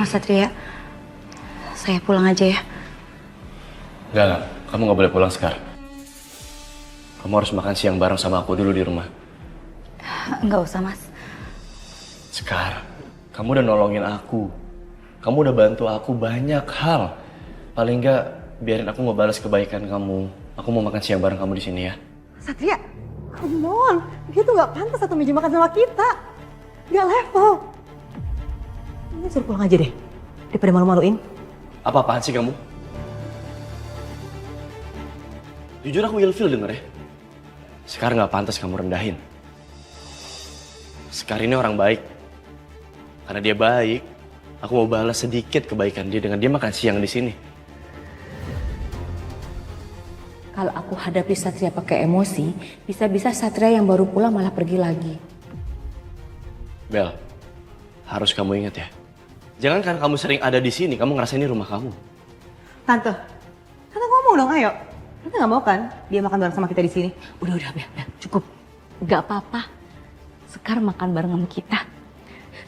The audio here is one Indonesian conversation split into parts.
Mas Satria, saya pulang aja ya. Enggak. Kamu nggak boleh pulang sekarang. Kamu harus makan siang bareng sama aku dulu di rumah. Nggak usah, Mas. Sekar, kamu udah nolongin aku. Kamu udah bantu aku banyak hal. Paling nggak biarin aku ngebalas kebaikan kamu. Aku mau makan siang bareng kamu di sini ya. Satria, come on. Dia tuh gak pantas satu meja makan sama kita. Gak level. Ini suruh pulang aja deh. Daripada malu-maluin. Apa-apaan sih kamu? Jujur aku ilfil denger ya. Sekar nggak pantas kamu rendahin. Sekar ini orang baik. Karena dia baik, aku mau balas sedikit kebaikan dia dengan dia makan siang di sini. Kalau aku hadapi Satria pakai emosi, bisa-bisa Satria yang baru pulang malah pergi lagi. Bel, harus kamu ingat ya. Jangan kan kamu sering ada di sini, kamu ngerasain ini rumah kamu. Tante ngomong dong, ayo. Tante gak mau kan dia makan bareng sama kita di sini? Udah, Bel, cukup. Gak apa-apa. Sekar makan bareng sama kita.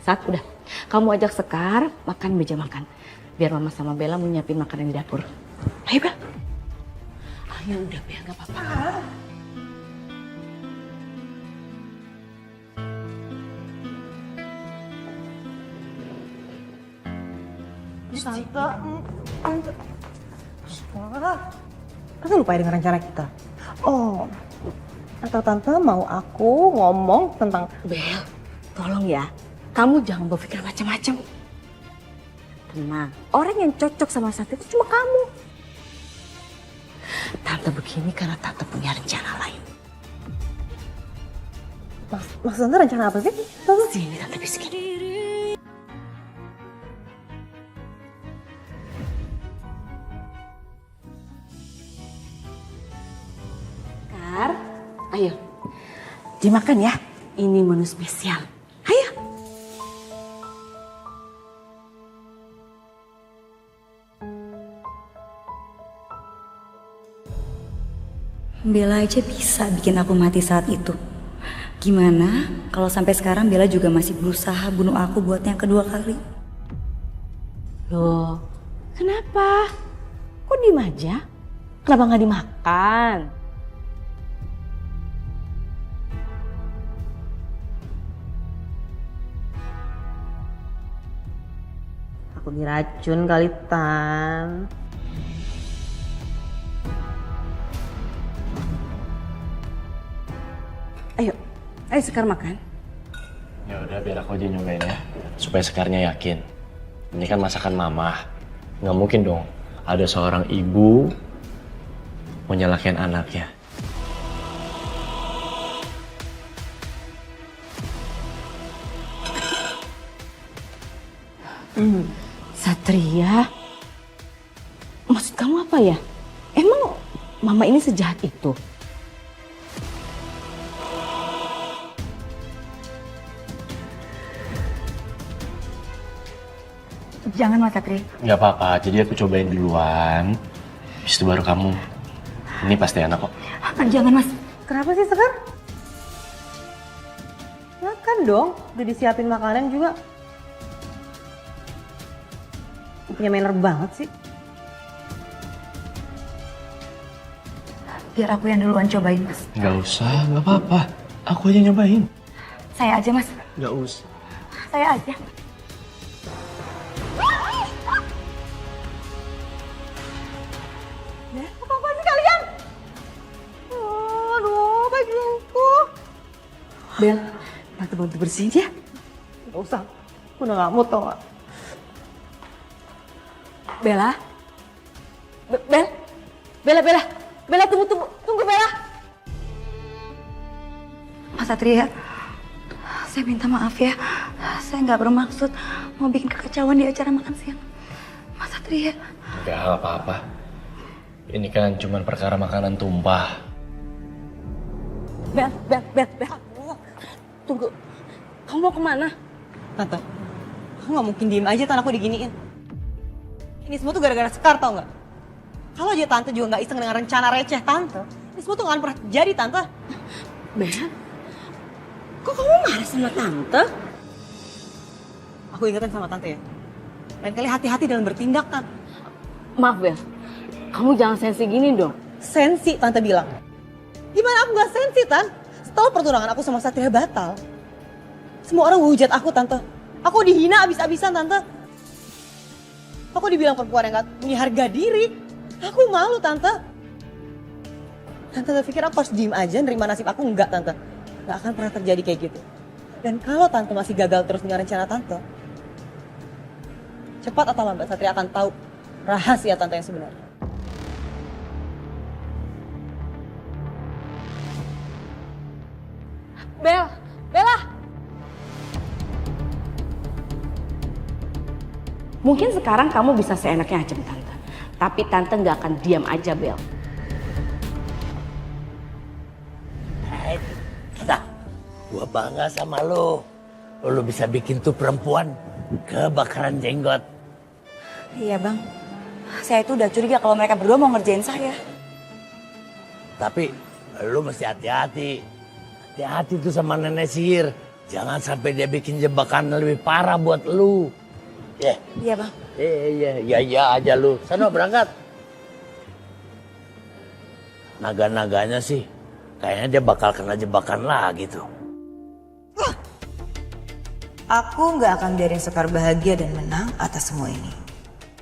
Saat udah, kamu ajak Sekar makan meja makan. Biar Mama sama Bella mau nyiapin makanan di dapur. Ayo, Bel. Ayo udah, Bel, gak apa-apa. Tante lupa ya dengan rencana kita. Oh, atau Tante mau aku ngomong tentang... Bel, tolong ya. Kamu jangan berpikir macam-macam. Tenang, orang yang cocok sama Satria itu cuma kamu. Tante begini karena Tante punya rencana lain. Maksud Tante rencana apa sih? Tante? Sini Tante bisikin. Kar, ayo. Dimakan ya. Ini menu spesial. Ayo. Bella aja bisa bikin aku mati saat itu. Gimana kalau sampai sekarang Bella juga masih berusaha bunuh aku buat yang kedua kali? Loh, kenapa? Kok diem aja? Kenapa nggak dimakan? Aku diracun kali, Tan. Ayo Sekar makan. Ya udah biar aku aja nyobain ya. Supaya Sekarnya yakin. Ini kan masakan mama. Nggak mungkin dong ada seorang ibu menyalahkan anaknya. Satria, maksud kamu apa ya? Emang mama ini sejahat itu? Jangan, Mas Satria. Nggak apa-apa, jadi aku cobain duluan. Habis itu baru kamu. Ini pasti enak kok. Jangan, Mas. Kenapa sih, Sekar? Makan dong, udah disiapin makanan juga. Punya manner banget sih. Biar aku yang duluan cobain, Mas. Nggak usah, nggak apa-apa. Aku aja nyobain. Saya aja, Mas. Nggak usah. Saya aja. Apa-apaan sih kalian? Aduh, bajuku. Bel, Tante bantu bersihin ya. Gak usah, aku udah gak mau tau gak. Bella, Bella tunggu Bella. Mas Satria, saya minta maaf ya. Saya nggak bermaksud mau bikin kekacauan di acara makan siang. Mas Satria. Nggak apa-apa. Ini kan cuma perkara makanan tumpah. Bel. Tunggu, kamu mau kemana? Tante, aku gak mungkin diem aja Tan aku diginiin. Ini semua tuh gara-gara Sekar tau gak? Kalau aja Tante juga gak iseng dengan rencana receh Tante, ini semua tuh gak akan pernah terjadi Tante. Bel, kok kamu marah sama Tante? Aku ingetin sama Tante ya, Lain kali hati-hati dalam bertindak, Tan. Maaf Bel, kamu jangan sensi gini dong. Sensi, Tante bilang. Gimana aku gak sensi, Tan? Setelah pertunangan aku sama Satria batal, semua orang hujat aku, Tante. Aku dihina abis-abisan, Tante. Aku dibilang perempuan yang gak punya harga diri. Aku malu, Tante. Tante pikir aku harus diem aja nerima nasib aku? Enggak, Tante. Gak akan pernah terjadi kayak gitu. Dan kalau Tante masih gagal terus dengan rencana Tante, cepat atau lambat Satria akan tahu rahasia Tante yang sebenarnya. Bella! Mungkin sekarang kamu bisa seenaknya ancam Tante. Tapi Tante nggak akan diam aja, Bel. Nah, gua bangga sama lo. Lo bisa bikin tuh perempuan kebakaran jenggot. Iya bang, saya itu udah curiga kalau mereka berdua mau ngerjain saya. Tapi lo mesti hati-hati. Hati-hati tuh sama nenek sihir. Jangan sampai dia bikin jebakan lebih parah buat lu. Ya. Iya bang. Iya aja lu. Sana berangkat. Naga-naganya sih kayaknya dia bakal kena jebakan lagi tuh. Aku nggak akan biarin Sekar bahagia dan menang atas semua ini.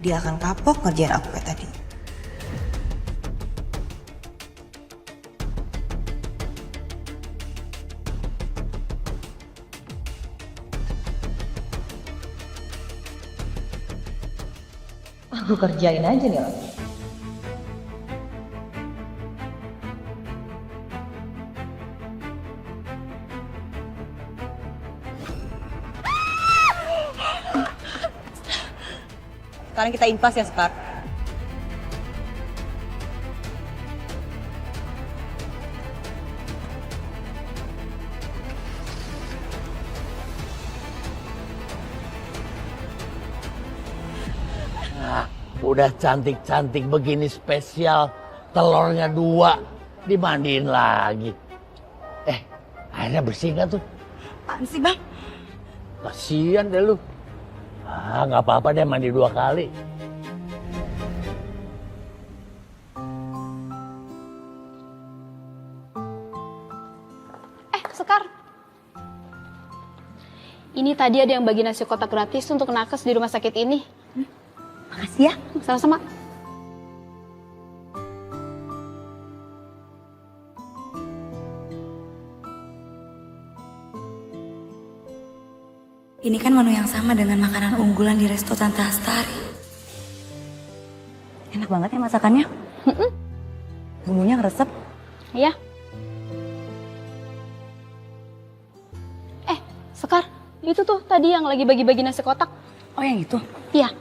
Dia akan kapok ngerjain aku kayak tadi. Aku kerjain aja nih orang. Sekarang kita impas ya, Sekar. Udah cantik-cantik begini spesial, telurnya 2, dimandiin lagi. Airnya bersih gak tuh? Apaan sih bang? Kasian deh lu. Gak apa-apa deh mandi 2 kali. Sekar. Ini tadi ada yang bagi nasi kotak gratis untuk nakes di rumah sakit ini. Makasih ya. Sama-sama. Ini kan menu yang sama dengan makanan unggulan di resto Tante Astari. Enak banget ya masakannya. Bumbunya ngeresep. Iya. Sekar, itu tuh tadi yang lagi bagi-bagi nasi kotak. Oh yang itu? Iya.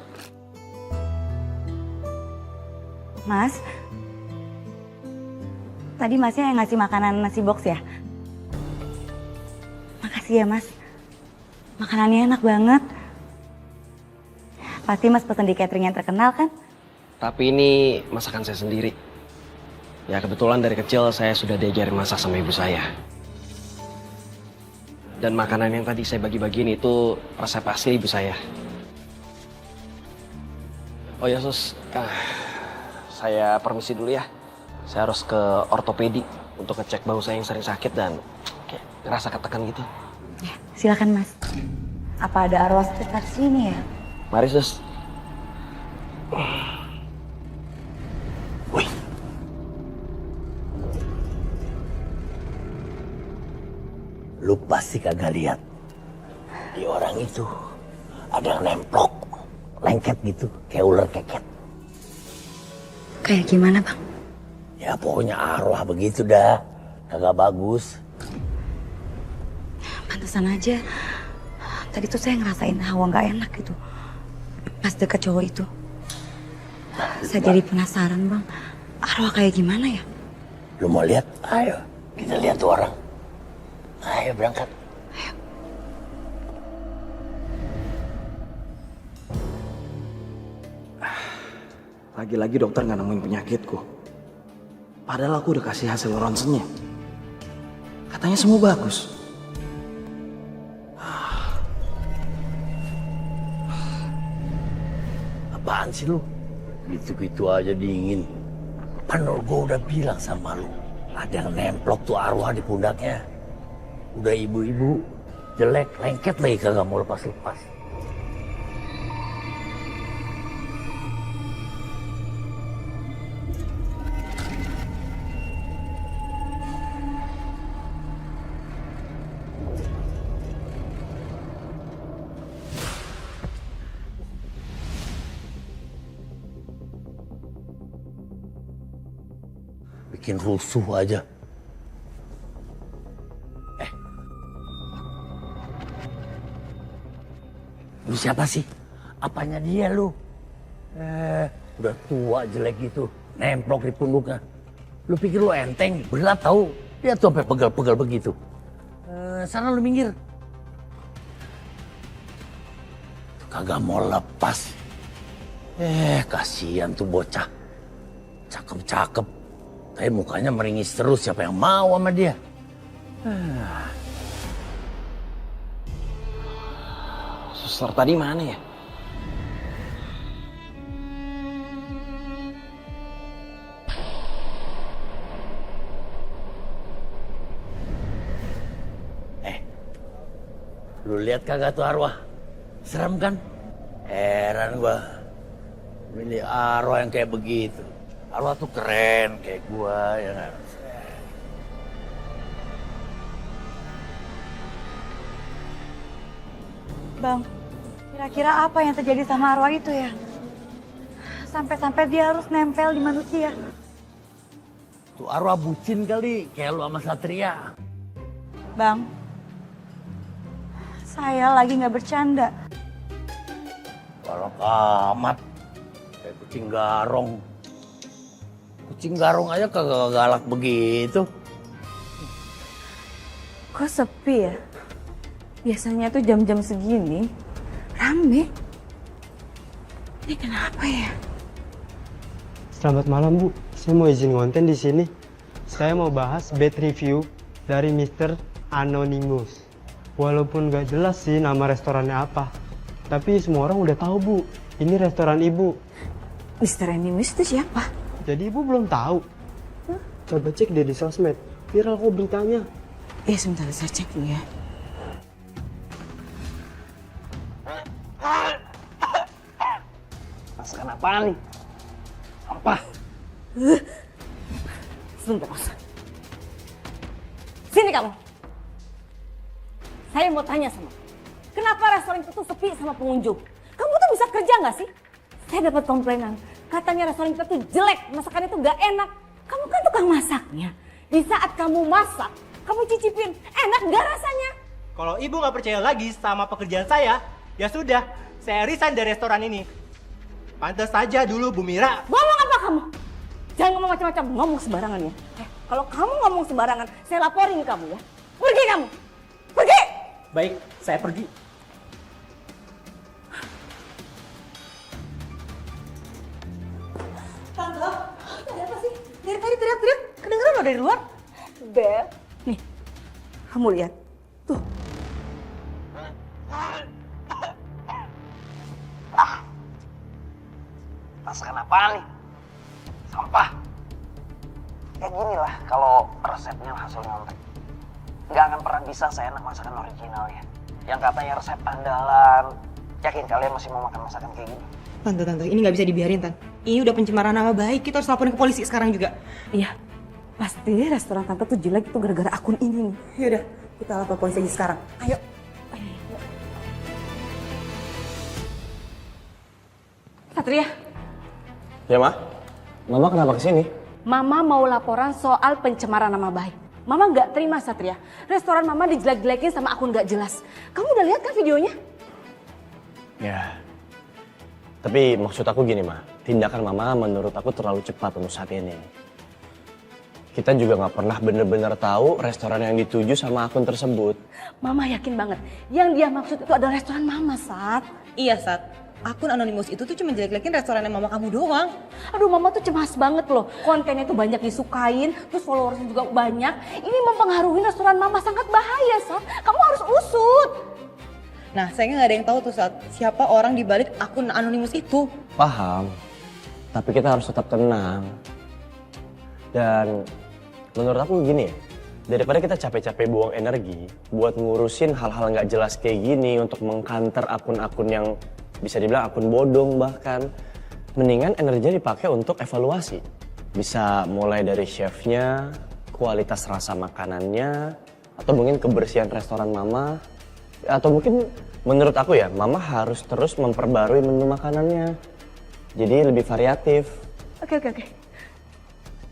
Mas, tadi masnya yang ngasih makanan nasi box ya? Makasih ya mas, makanannya enak banget. Pasti mas pesan di catering yang terkenal kan? Tapi ini masakan saya sendiri. Ya kebetulan dari kecil saya sudah diajarin masak sama ibu saya. Dan makanan yang tadi saya bagi-bagiin itu resep asli ibu saya. Oh ya sus, saya permisi dulu ya. Saya harus ke ortopedi untuk ngecek bahu saya yang sering sakit dan kayak ngerasa ketekan gitu. Ya, silakan mas. Apa ada arwah sekitar sini ya? Mari sus. Wih. Lu pasti kagak lihat. Di orang itu ada yang nemplok, lengket gitu, kayak ular keket. Kayak gimana bang? Ya pokoknya arwah begitu dah, kagak bagus. Pantesan aja. Tadi tuh saya ngerasain hawa nggak enak gitu. Pas deket cowok itu. Saya jadi penasaran bang. Arwah kayak gimana ya? Lu mau lihat? Ayo, kita lihat tuh orang. Ayo berangkat. Ayo. Lagi-lagi dokter nggak nemuin penyakitku. Padahal aku udah kasih hasil ronsennya. Katanya semua bagus. Apaan sih lu? Gitu-gitu aja dingin. Kan gue udah bilang sama lu. Ada yang nemplok tuh arwah di pundaknya. Udah ibu-ibu jelek, lengket lagi kagak mau lepas-lepas. Bikin rusuh aja. Lu siapa sih? Apanya dia lu? Udah tua jelek gitu, nemplok di punduknya. Lu pikir lu enteng? Berat tahu? Dia tuh sampai pegal-pegal begitu. Sana lu minggir. Kagak mau lepas. Kasihan tuh bocah. Cakep-cakep. Tapi mukanya meringis terus, siapa yang mau sama dia? Suster tadi mana ya? Lu lihat kagak tuh arwah? Serem kan? Heran gua. Milih arwah yang kayak begitu. Arwah tuh keren kayak gua ya kan. Bang, kira-kira apa yang terjadi sama arwah itu ya? Sampai-sampai dia harus nempel di manusia. Tuh arwah bucin kali, kayak lu sama Satria. Bang, saya lagi nggak bercanda. Galak amat. Kayak kucing garong. Kucing garong aja kagak galak begitu. Kok sepi ya? Biasanya tuh jam-jam segini rame. Ini kenapa ya? Selamat malam Bu, saya mau izin konten di sini. Saya mau bahas bad review dari Mr. Anonymous. Walaupun gak jelas sih nama restorannya apa, tapi semua orang udah tahu Bu, ini restoran Ibu. Mr. Anonymous itu siapa? Jadi Ibu belum tahu? Coba cek deh di sosmed, viral kok beritanya. Sebentar saya cek dulu ya. Masakan apaan nih? Apa? Sebentar, Mas. Sini kamu. Saya mau tanya sama kamu. Kenapa restoran itu tuh sepi sama pengunjung? Kamu tuh bisa kerja nggak sih? Saya dapat komplainan. Katanya restoran kita tuh jelek, masakannya tuh nggak enak. Kamu kan tukang masaknya. Di saat kamu masak, kamu cicipin. Enak nggak rasanya? Kalau ibu nggak percaya lagi sama pekerjaan saya, ya sudah, saya resign dari restoran ini. Pantas saja dulu Bu Mira. Ngomong apa kamu? Jangan ngomong macam-macam, ngomong sembarangan ya. Kalau kamu ngomong sembarangan, saya laporin kamu ya. Pergi kamu, pergi! Baik, saya pergi. Tante, ada apa sih? Dari tadi teriak-teriak, kedengeran lo dari luar? Bel, nih, kamu lihat. Tuh. Masakan apaan nih? Sampah. Kayak gini lah kalau resepnya hasil nyontek. Nggak akan pernah bisa seenak masakan originalnya. Yang katanya resep andalan. Yakin kalian masih mau makan masakan kayak gini? Tante, ini nggak bisa dibiarin, Tante. Ini udah pencemaran nama baik, kita harus laporin ke polisi sekarang juga. Iya, pasti restoran tante tuh jelek itu gara-gara akun ini nih. Yaudah, kita lapor polisi aja sekarang. Ayo. Satria, Ya, Ma? Mama kenapa kesini? Mama mau laporan soal pencemaran nama baik. Mama nggak terima Satria. Restoran Mama dijelek-jelekin sama akun nggak jelas. Kamu udah lihat kan videonya? Ya. Tapi maksud aku gini, Ma. Tindakan Mama menurut aku terlalu cepat untuk saat ini. Kita juga nggak pernah bener-bener tahu restoran yang dituju sama akun tersebut. Mama yakin banget. Yang dia maksud itu adalah restoran Mama, Sat. Iya, Sat. Akun Anonymous itu tuh cuma jelek-jelekin restorannya mama kamu doang. Aduh, Mama tuh cemas banget loh. Kontennya tuh banyak disukain, terus followersnya juga banyak. Ini mempengaruhi restoran Mama, sangat bahaya, Sat. Kamu harus usut. Nah, sayangnya nggak ada yang tahu tuh saat siapa orang di balik akun anonimus itu. Paham, tapi kita harus tetap tenang. Dan menurut aku gini ya, daripada kita capek-capek buang energi buat ngurusin hal-hal nggak jelas kayak gini untuk mengkanter akun-akun yang bisa dibilang akun bodong bahkan, mendingan energinya dipakai untuk evaluasi. Bisa mulai dari chefnya, kualitas rasa makanannya, atau mungkin kebersihan restoran mama, atau mungkin menurut aku ya, mama harus terus memperbarui menu makanannya. Jadi lebih variatif. Oke.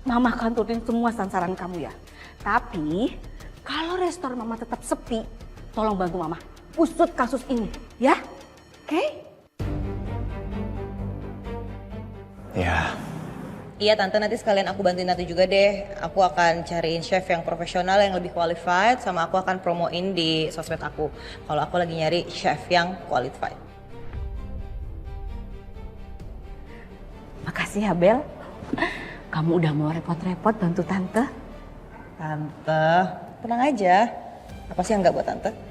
Mama akan turutin semua saran kamu ya. Tapi kalau restoran mama tetap sepi, tolong bantu mama usut kasus ini ya. Oke? Ya, Iya tante, nanti sekalian aku bantuin tante juga deh. Aku akan cariin chef yang profesional yang lebih qualified, sama aku akan promoin di sosmed aku kalau aku lagi nyari chef yang qualified. Makasih ya Bel. Kamu udah mau repot-repot bantu tante. Tante, tenang aja. Apa sih yang nggak buat tante?